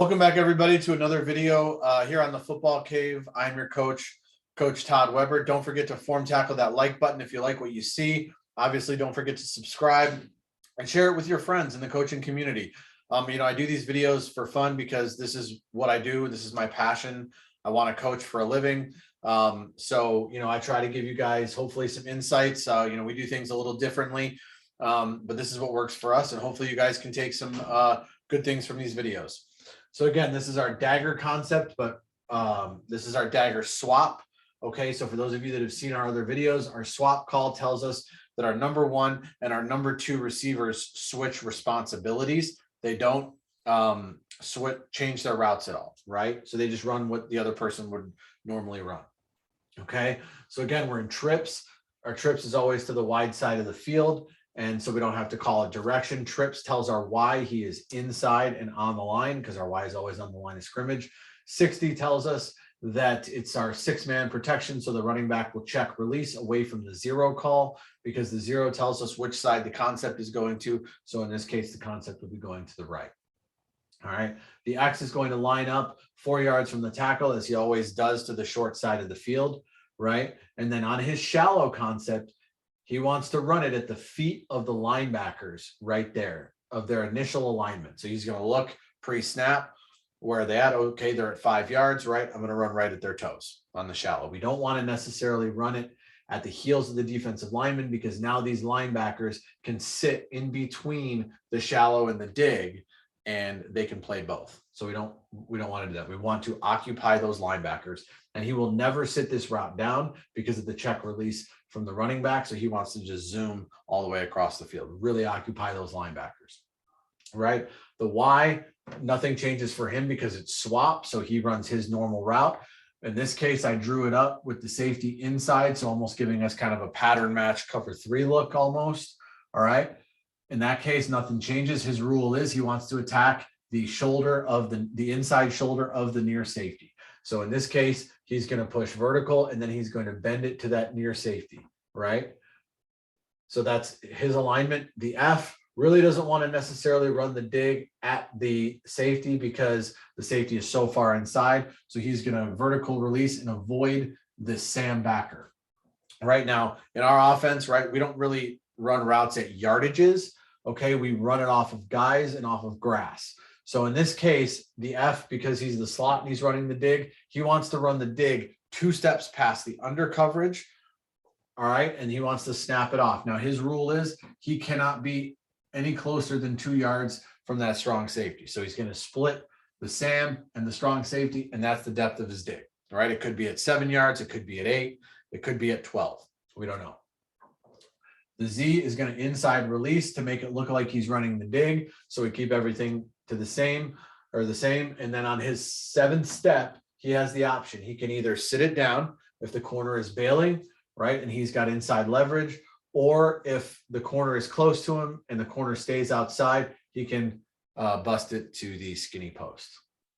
Welcome back, everybody, to another video here on the Football Cave. I'm your coach, Coach Todd Weber. Don't forget to form tackle that like button if you like what you see. Obviously, don't forget to subscribe and share it with your friends in the coaching community. I do these videos for fun because this is what I do. This is my passion. I want to coach for a living. I try to give you guys hopefully some insights. We do things a little differently, but this is what works for us. And hopefully you guys can take some good things from these videos. So again, this is our dagger concept, but this is our dagger swap. Okay, so for those of you that have seen our other videos, our swap call tells us that our number one and our number two receivers switch responsibilities. They don't change their routes at all, right? So they just run what the other person would normally run. Okay, so again, we're in trips. Our trips is always to the wide side of the field. And so we don't have to call it direction. Trips tells our Y he is inside and on the line because our Y is always on the line of scrimmage. 60 tells us that it's our 6-man protection. So the running back will check release away from the 0 call because the 0 tells us which side the concept is going to. So in this case, the concept will be going to the right. All right. The X is going to line up 4 yards from the tackle as he always does to the short side of the field. Right. And then on his shallow concept, he wants to run it at the feet of the linebackers right there of their initial alignment. So he's going to look pre-snap. Where are they at? Okay, they're at 5 yards, right? I'm going to run right at their toes on the shallow. We don't want to necessarily run it at the heels of the defensive lineman because now these linebackers can sit in between the shallow and the dig and they can play both. So we don't want to do that. We want to occupy those linebackers, and he will never sit this route down because of the check release from the running back. So he wants to just zoom all the way across the field, really occupy those linebackers, right? The Y, nothing changes for him because it's swap. So he runs his normal route. In this case, I drew it up with the safety inside. So almost giving us kind of a pattern match cover 3 look almost. All right. In that case, nothing changes. His rule is he wants to attack the shoulder of the inside shoulder of the near safety. So in this case, he's going to push vertical and then he's going to bend it to that near safety, right? So that's his alignment. The F really doesn't want to necessarily run the dig at the safety because the safety is so far inside. So he's going to vertical release and avoid the Sam backer. Right now in our offense, right, we don't really run routes at yardages. Okay, we run it off of guys and off of grass. So in this case, the F, because he's the slot and he's running the dig, he wants to run the dig 2 steps past the under coverage. All right, and he wants to snap it off. Now his rule is he cannot be any closer than 2 yards from that strong safety. So he's going to split the Sam and the strong safety, and that's the depth of his dig. All right, it could be at 7 yards, it could be at 8, it could be at 12. We don't know. The Z is going to inside release to make it look like he's running the dig. So we keep everything to the same. And then on his 7th step, he has the option. He can either sit it down if the corner is bailing, right? And he's got inside leverage, or if the corner is close to him and the corner stays outside, he can bust it to the skinny post.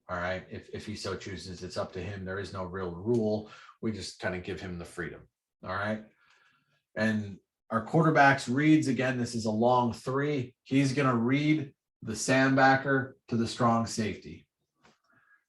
All right. If he so chooses, it's up to him. There is no real rule. We just kind of give him the freedom. All right. And our quarterback's reads, again, this is a long 3. He's going to read the Sam backer to the strong safety.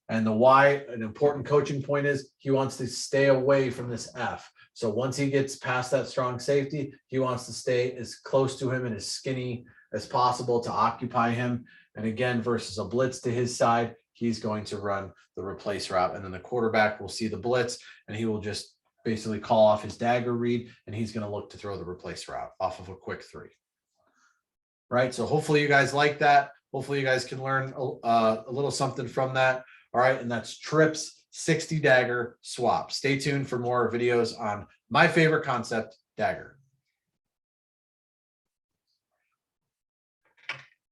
And the Y, an important coaching point is he wants to stay away from this F. So once he gets past that strong safety, he wants to stay as close to him and as skinny as possible to occupy him. And again, versus a blitz to his side, he's going to run the replace route. And then the quarterback will see the blitz and he will just basically call off his dagger read, and he's going to look to throw the replace route off of a quick 3. Right. So hopefully you guys like that. Hopefully you guys can learn a little something from that. All right. And that's trips 60 dagger swap. Stay tuned for more videos on my favorite concept, dagger.